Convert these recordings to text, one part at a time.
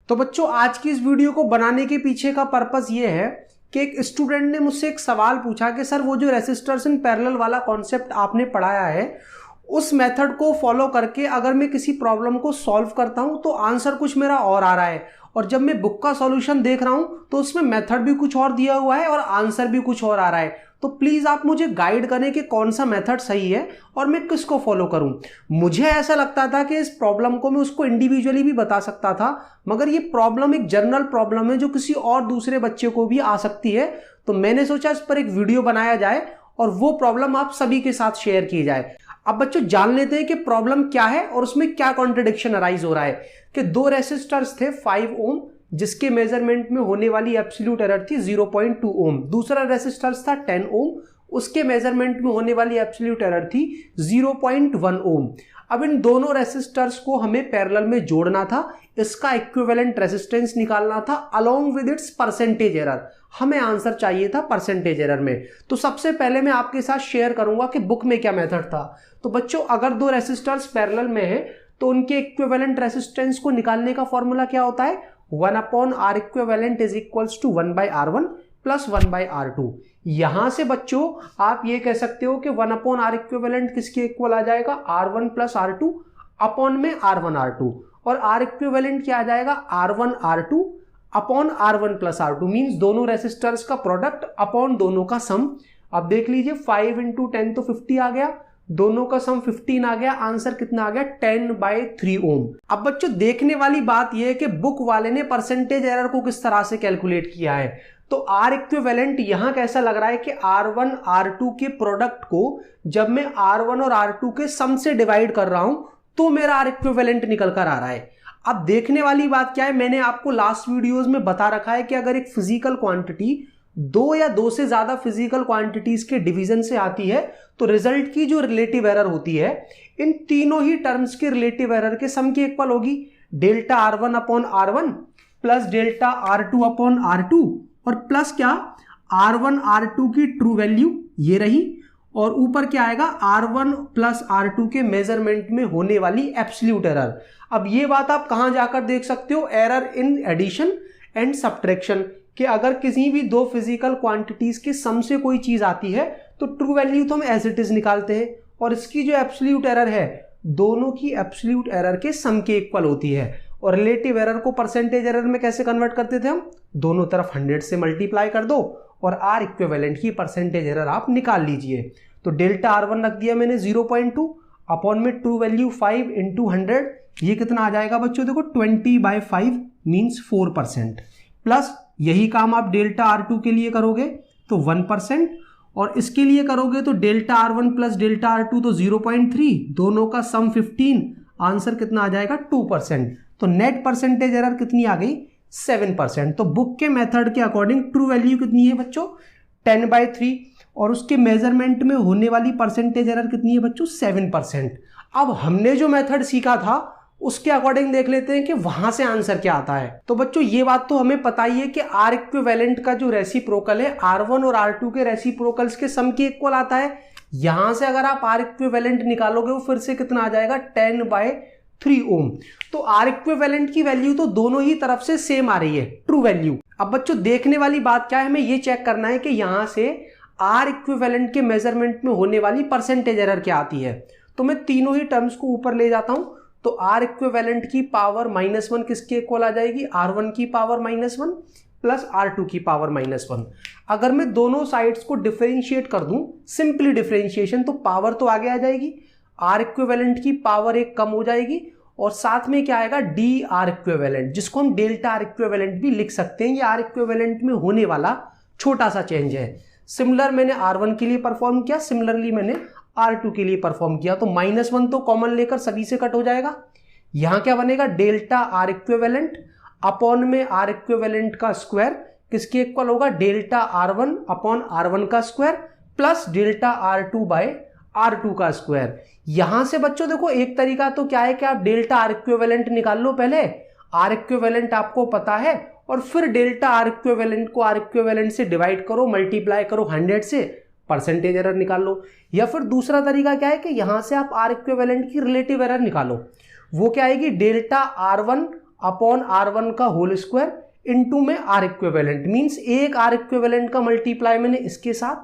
तो बच्चों आज की इस वीडियो को बनाने के पीछे का पर्पस ये है कि एक स्टूडेंट ने मुझसे एक सवाल पूछा कि सर वो जो रेसिस्टर्स इन पैरेलल वाला कॉन्सेप्ट आपने पढ़ाया है उस मेथड को फॉलो करके अगर मैं किसी प्रॉब्लम को सॉल्व करता हूं तो आंसर कुछ मेरा और आ रहा है, और जब मैं बुक का सॉल्यूशन देख रहा हूं तो उसमें मेथड भी कुछ और दिया हुआ है और आंसर भी कुछ और आ रहा है। तो प्लीज आप मुझे गाइड करें कि कौन सा मेथड सही है और मैं किसको फॉलो करूं। मुझे ऐसा लगता था कि इस प्रॉब्लम को मैं उसको इंडिविजुअली भी बता सकता था, मगर ये प्रॉब्लम एक जनरल प्रॉब्लम है जो किसी और दूसरे बच्चे को भी आ सकती है। तो मैंने सोचा इस पर एक वीडियो बनाया जाए और वो प्रॉब्लम आप सभी के साथ शेयर की जाए। अब बच्चों जान लेते हैं कि प्रॉब्लम क्या है और उसमें क्या कॉन्ट्रडिक्शन अराइज हो रहा है। कि दो रेसिस्टर्स थे 5 ओम जिसके मेजरमेंट में होने वाली एब्सोल्यूट एरर थी 0.2 ओम। दूसरा रेसिस्टर्स था 10 ओम, उसके मेजरमेंट में होने वाली एब्सोल्यूट एरर थी 0.1 ओम। अब इन दोनों रेसिस्टर्स को हमें पैरेलल में जोड़ना था, इसका इक्विवेलेंट रेजिस्टेंस निकालना था along with its percentage error. हमें आंसर चाहिए था परसेंटेज एरर में। तो सबसे पहले मैं आपके साथ शेयर करूंगा कि बुक में क्या मेथड था। तो बच्चों अगर दो रेसिस्टर्स पैरेलल में हैं तो उनके इक्विवेलेंट रेजिस्टेंस को निकालने का फॉर्मूला क्या होता है, 1/R equivalent is equals to 1/R1 plus 1/R2। यहां से बच्चों आप ये कह सकते हो कि 1/R इक्विवेलेंट किसके इक्वल आ जाएगा, R1 प्लस R2 अपॉन में R1 R2, और R इक्विवेलेंट क्या आ जाएगा, R1 R2 upon R1 plus R2, means दोनों रेसिस्टर्स का प्रोडक्ट अपॉन दोनों का सम। अब देख लीजिए 5 × 10 तो 50 आ गया, दोनों का सम 15 आ गया, आंसर कितना आ गया 10/3 ओम। अब बच्चों देखने वाली बात यह है कि बुक वाले ने परसेंटेज एरर को किस तरह से कैलकुलेट किया है। तो R इक्विवेलेंट यहां कैसा लग रहा है कि R1 R2 के प्रोडक्ट को जब मैं R1 और R2 के सम से डिवाइड कर रहा हूं तो मेरा R इक्विवेलेंट निकल कर आ रहा है। अब देखने वाली बात क्या है, मैंने आपको लास्ट वीडियोस में बता रखा है कि अगर एक फिजिकल क्वांटिटी दो या दो से ज्यादा फिजिकल क्वांटिटीज के डिवीजन से आती है तो रिजल्ट की जो रिलेटिव एरर होती है इन तीनों ही टर्म्स के रिलेटिव एरर के सम के इक्वल होगी। Delta R1 upon R1 plus delta R2 upon R2 और प्लस क्या R1 R2 की ट्रू वैल्यू ये रही, और ऊपर क्या आएगा R1 प्लस R2 के मेजरमेंट में होने वाली एब्सोल्यूट एरर। अब ये बात आप कहां जाकर देख सकते हो, error in addition and subtraction, कि अगर किसी भी दो फिजिकल क्वांटिटीज के सम से कोई चीज आती है तो ट्रू वैल्यू तो हम एज इट इज निकालते हैं, और इसकी जो एब्सोल्यूट एरर है दोनों की एब्सोल्यूट एरर के सम के इक्वल होती है। और रिलेटिव एरर को परसेंटेज एरर में कैसे कन्वर्ट करते थे हम, दोनों तरफ 100 से मल्टीप्लाई कर दो और R इक्विवेलेंट की परसेंटेज एरर आप निकाल लीजिए। तो डेल्टा R1 रख दिया मैंने 0.2 अपॉन में ट्रू वैल्यू 5 × 100, ये कितना आ जाएगा बच्चों, देखो 20/5 मीन्स 4%, प्लस यही काम आप डेल्टा R2 के लिए करोगे तो 1%, और इसके लिए करोगे तो delta R1 plus delta R2 तो 0.3, दोनों का सम 15, आंसर कितना आ जाएगा 2%। तो नेट परसेंटेज एरर कितनी आ गई 7%। तो बुक के मेथड के अकॉर्डिंग ट्रू वैल्यू कितनी है बच्चों 10/3, और उसके मेजरमेंट में होने वाली परसेंटेज एरर कितनी है बच्चों 7%। अब हमने जो मेथड सीखा था उसके अकॉर्डिंग देख लेते हैं कि वहां से आंसर क्या आता है। तो बच्चों ये बात तो हमें पता ही है कि R इक्विवेलेंट का जो रेसिप्रोकल है R1 और R2 के रेसिप्रोकल्स के सम के इक्वल आता है। यहां से अगर आप R इक्विवेलेंट निकालोगे वो फिर से कितना आ जाएगा 10/3 ओम। तो R इक्विवेलेंट की वैल्यू तो दोनों ही तरफ से सेम आ रही है, ट्रू वैल्यू। अब बच्चों देखने वाली बात क्या है, हमें ये चेक करना है कि यहां से R इक्विवेलेंट के मेजरमेंट में होने वाली परसेंटेज एरर क्या आती है। तो मैं तीनों ही टर्म्स को ऊपर ले जाता हूं, तो R इक्विवेलेंट की पावर -1 किसके इक्वल आ जाएगी, R1 की पावर -1 प्लस R2 की पावर -1। अगर मैं दोनों साइड्स को डिफरेंशिएट कर दूं, सिंपली डिफरेंशिएशन, तो पावर तो आगे आ जाएगी, R इक्विवेलेंट की पावर एक कम हो जाएगी, और साथ में क्या आएगा DR इक्विवेलेंट, जिसको हम डेल्टा R इक्विवेलेंट भी लिख सकते हैं। ये R इक्विवेलेंट में होने वाला छोटा सा चेंज है। सिमिलर मैंने R1 के लिए परफॉर्म किया, सिमिलरली मैंने R2 के लिए परफॉर्म किया। तो -1 तो कॉमन लेकर सभी से कट हो जाएगा। यहां क्या बनेगा डेल्टा R इक्विवेलेंट अपॉन में R इक्विवेलेंट का स्क्वायर किसके इक्वल होगा, डेल्टा R1 अपॉन R1 का स्क्वायर प्लस डेल्टा R2/R2 का स्क्वायर। यहां से बच्चों देखो एक तरीका तो क्या है कि आप डेल्टा R इक्विवेलेंट निकाल लो, पहले R इक्विवेलेंट आपको पता है, और फिर डेल्टा R इक्विवेलेंट को R इक्विवेलेंट से डिवाइड करो, मल्टीप्लाई करो 100 से, परसेंटेज एरर निकाल लो। या फिर दूसरा तरीका क्या है कि यहां से आप R इक्विवेलेंट की रिलेटिव एरर निकालो, वो क्या आएगी डेल्टा R1 अपॉन R1 का होल स्क्वायर इनटू में R इक्विवेलेंट, मींस एक R इक्विवेलेंट का मल्टीप्लाई मैंने इसके साथ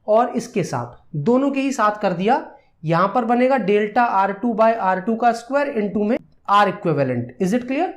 और इसके साथ दोनों के ही साथ कर दिया। यहां पर बनेगा डेल्टा R2 बाय R2 का स्क्वायर इनटू में R equivalent. Is it clear?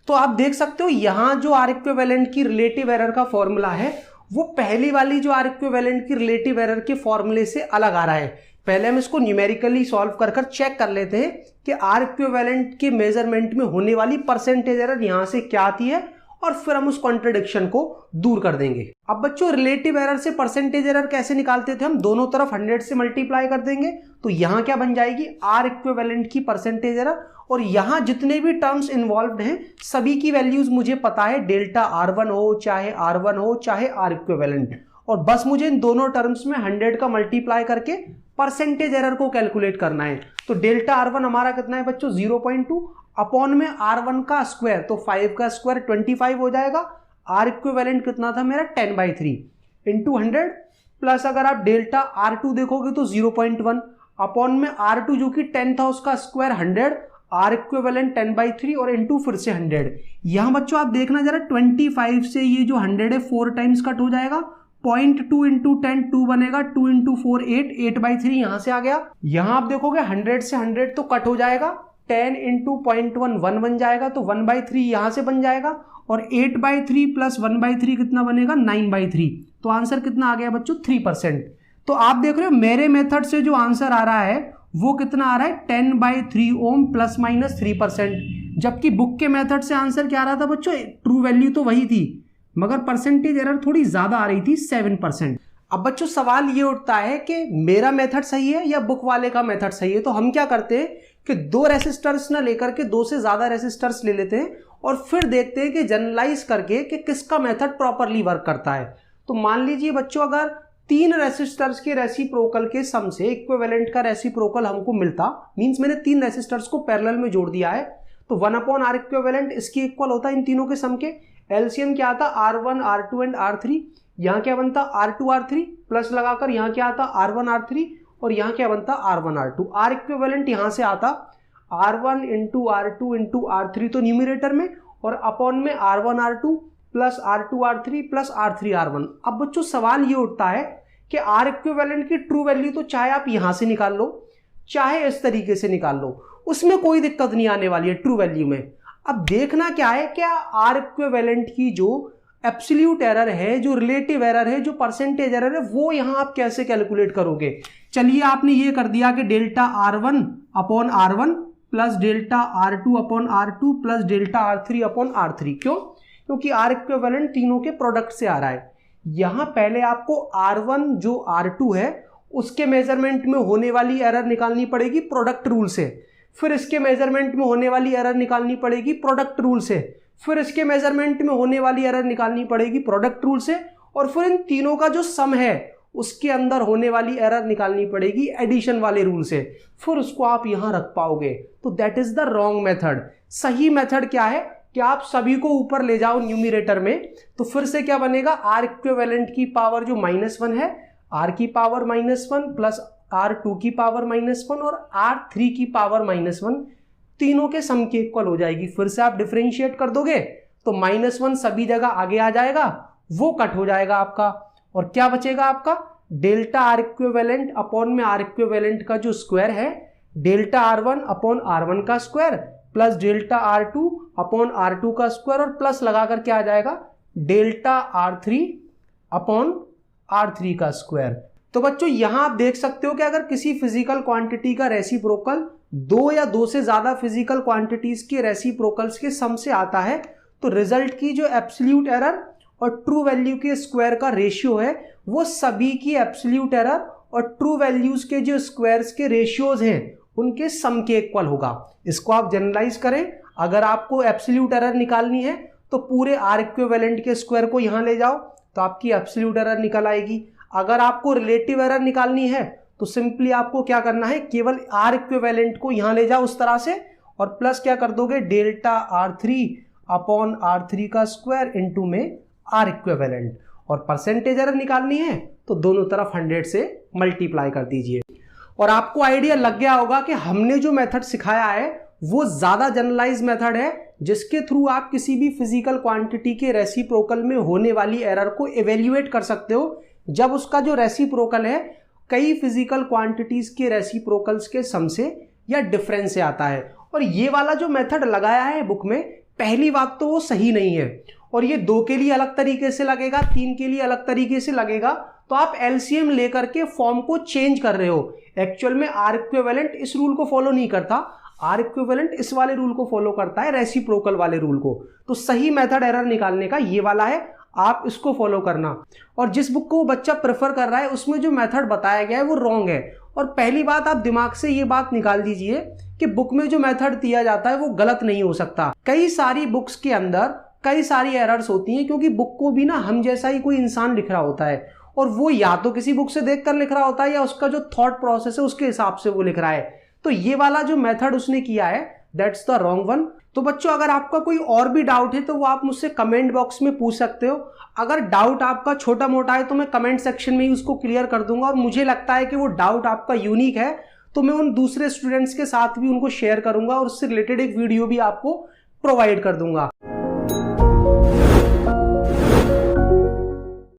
तो आप देख सकते हो यहां जो R इक्विवेलेंट की रिलेटिव एरर का फॉर्मूला है वो पहली वाली जो R इक्विवेलेंट की रिलेटिव एरर के फॉर्मूले से अलग आ रहा है। पहले हम इसको न्यूमेरिकली सॉल्व कर चेक कर लेते हैं कि R इक्विवेलेंट के मेजरमेंट में होने वाली परसेंटेज एरर यहां से क्या आती है और फिर हम उस कॉन्ट्रडिक्शन को दूर कर देंगे। अब बच्चों रिलेटिव एरर से परसेंटेज एरर कैसे निकालते थे हम? दोनों तरफ 100 से मल्टीप्लाई कर देंगे तो यहां क्या बन जाएगी? R इक्विवेलेंट की परसेंटेज एरर, और यहां जितने भी टर्म्स इन्वॉल्व्ड हैं सभी की वैल्यूज मुझे पता है, डेल्टा R1 हो चाहे R1 हो चाहे R इक्विवेलेंट, और बस मुझे इन दोनों टर्म्स में 100 का मल्टीप्लाई करके परसेंटेज एरर को कैलकुलेट करना है। तो डेल्टा R1 हमारा कितना है बच्चों? 0.2 अपॉन में R1 का स्क्वायर, तो 5 का स्क्वायर 25 हो जाएगा। R इक्विवेलेंट कितना था मेरा? 10/3 इंटू 100, प्लस अगर आप डेल्टा R2 देखोगे तो 0.1 अपॉन में R2 जो कि 10 था उसका स्क्वायर 100, R इक्विवेलेंट 10/3 और इंटू फिर से 100। यहां बच्चों आप देखना जरा 25 से ये जो 100 है 4 टाइम्स कट हो जाएगा, 0.2 इंटू 10 2 बनेगा, 2 इंटू 4 8, 8/3 यहां से आ गया। यहां आप देखोगे 100 से 100 तो कट हो जाएगा, 10 इंटू 0.1 1 बन जाएगा, तो 1/3 यहां से बन जाएगा, और 8/3 प्लस 1/3 कितना बनेगा? 9/3। तो आंसर कितना आ गया बच्चों? 3%। तो आप देख रहे हो मेरे मेथड से जो आंसर आ रहा है वो कितना आ रहा है? 10/3 ओम प्लस माइनस 3%, जबकि बुक के मेथड से आंसर क्या आ रहा था बच्चों? ट्रू वैल्यू तो वही थी मगर परसेंटेज एरर थोड़ी ज्यादा आ रही थी, 7%। अब बच्चों सवाल ये उठता है कि मेरा मेथड सही है या बुक वाले का मेथड सही है? तो हम क्या करते हैं कि 2 रेसिस्टर्स ना लेकर के 2 से ज्यादा रेसिस्टर्स ले लेते हैं और फिर देखते हैं कि जनरलाइज करके कि किसका मेथड प्रॉपरली वर्क करता है। तो मान लीजिए बच्चों अगर 3 रेसिस्टर्स के रेसिप्रोकल के सम से इक्विवेलेंट का रेसिप्रोकल हमको मिलता, मींस मैंने 3 रेसिस्टर्स को पैरेलल में जोड़ दिया है, तो 1/R इक्विवेलेंट इसके इक्वल होता है इन तीनों के सम के। एलसीएम क्या आता? R1 R2 and R3। यहां क्या बनता? R2 R3 प्लस लगाकर यहां क्या आता? R1 R3, और यहां क्या बनता? R1 R2। R इक्विवेलेंट यहां से आता R1 into R2 into R3 तो न्यूमिरेटर में, और अपॉन में R1 R2 plus R2 R3 plus R3 R1। अब बच्चों सवाल ये उठता है कि R इक्विवेलेंट की ट्रू वैल्यू तो चाहे आप यहां से निकाल लो चाहे इस तरीके से निकाल लो, उसमें कोई दिक्कत नहीं आने वाली है ट्रू वैल्यू में। अब देखना क्या है, क्या R इक्विवेलेंट की जो एब्सोल्यूट एरर है, जो रिलेटिव एरर है, जो परसेंटेज एरर है, वो यहां आप कैसे कैलकुलेट करोगे? चलिए आपने ये कर दिया कि delta R1 upon R1 plus delta R2 upon R2 plus delta R3 upon R3। क्यों? क्योंकि R इक्विवेलेंट तीनों के प्रोडक्ट से आ रहा है। यहां पहले आपको R1 जो R2 है उसके मेजरमेंट में होने वाली एरर निकालनी पड़ेगी प्रोडक्ट रूल से, फिर इसके मेजरमेंट में होने वाली एरर निकालनी पड़ेगी प्रोडक्ट रूल से, फिर इसके मेजरमेंट में होने वाली एरर निकालनी पड़ेगी प्रोडक्ट रूल से, और फिर इन तीनों का जो सम है उसके अंदर होने वाली एरर निकालनी पड़ेगी एडिशन वाले रूल से, फिर उसको आप यहां रख पाओगे। तो that is the wrong method. सही मेथड क्या है कि आप सभी को ऊपर ले जाओ न्यूमिरेटर में, तो फिर से क्या बनेगा? R इक्विवेलेंट की पावर जो -1 है, R की पावर -1 प्लस R2 की पावर -1 और R3 की पावर -1 तीनों के सम के इक्वल हो जाएगी। फिर से आप डिफरेंशिएट कर दोगे तो -1 सभी जगह आगे आ जाएगा, वो कट हो जाएगा आपका, और क्या बचेगा आपका? डेल्टा R इक्विवेलेंट अपॉन में R इक्विवेलेंट का जो स्क्वायर है, डेल्टा R1 अपॉन R1 का square plus delta R2 upon R2 का स्क्वायर, और प्लस लगाकर क्या आ जाएगा? डेल्टा R3 अपॉन R3 का स्क्वायर। तो बच्चों यहां आप देख सकते हो कि अगर किसी फिजिकल क्वांटिटी का रेसिप्रोकल 2 या 2 से ज्यादा फिजिकल क्वांटिटीज के रेसिप्रोकल्स के सम से आता है, तो रिजल्ट की जो एब्सोल्यूट एरर और ट्रू वैल्यू के स्क्वायर का रेशियो है वो सभी की एब्सोल्यूट एरर और ट्रू वैल्यूज के जो स्क्वायर्स के रेशियोज हैं उनके सम के इक्वल होगा। इसको आप जनरलाइज करें, अगर आपको एब्सोल्यूट एरर निकालनी है तो पूरे R इक्विवेलेंट के स्क्वायर को यहां ले जाओ तो आपकी एब्सोल्यूट एरर निकल आएगी। अगर आपको रिलेटिव एरर निकालनी है तो सिंपली आपको क्या करना है, केवल R इक्विवेलेंट को यहां ले जाओ उस तरह से, और प्लस क्या कर दोगे? डेल्टा R3 अपॉन R3 का स्क्वायर इंटू में R इक्विवेलेंट, और परसेंटेज एरर निकालनी है तो दोनों तरफ 100 से मल्टीप्लाई कर दीजिए। और आपको आइडिया लग गया होगा कि हमने जो मेथड सिखाया है वो ज्यादा जनरलाइज मेथड है जिसके थ्रू आप किसी भी फिजिकल क्वांटिटी के रेसिप्रोकल में होने वाली एरर को इवेल्युएट कर सकते हो, जब उसका जो रेसिप्रोकल है कई फिजिकल क्वांटिटीज के रेसिप्रोकल्स के सम से या डिफरेंस से आता है। और ये वाला जो मेथड लगाया है बुक में, पहली बात तो वो सही नहीं है, और ये 2 के लिए अलग तरीके से लगेगा, 3 के लिए अलग तरीके से लगेगा, तो आप एलसीएम लेकर के फॉर्म को चेंज कर रहे हो। एक्चुअल में आर इक्विवेलेंट इस रूल को फॉलो नहीं करता, आर इक्विवेलेंट इस वाले रूल को फॉलो करता है, रेसिप्रोकल वाले रूल को। तो सही मेथड एरर निकालने का ये वाला है, आप इसको फॉलो करना। और जिस बुक को वो बच्चा प्रेफर कर रहा है उसमें जो मेथड बताया गया है वो रॉन्ग है। और पहली बात आप दिमाग से ये बात निकाल दीजिए कि बुक में जो मेथड दिया जाता है वो गलत नहीं हो सकता। कई सारी बुक्स के अंदर कई सारी एरर्स होती हैं, क्योंकि बुक को भी ना हम जैसा ही कोई इंसान लिख रहा होता है, और वो या तो किसी बुक से देखकर लिख रहा होता है या उसका जो थॉट प्रोसेस है उसके हिसाब से वो लिख रहा है। तो ये वाला जो मेथड उसने किया है दैट्स द रॉन्ग वन। तो बच्चों अगर आपका कोई और भी डाउट है तो वो आप मुझसे कमेंट बॉक्स में पूछ सकते हो। अगर डाउट आपका छोटा मोटा है तो मैं कमेंट सेक्शन में ही उसको क्लियर कर दूंगा, और मुझे लगता है कि वो डाउट आपका यूनिक है तो मैं उन दूसरे स्टूडेंट्स के साथ भी उनको शेयर करूंगा और उससे रिलेटेड एक वीडियो भी आपको प्रोवाइड कर दूंगा।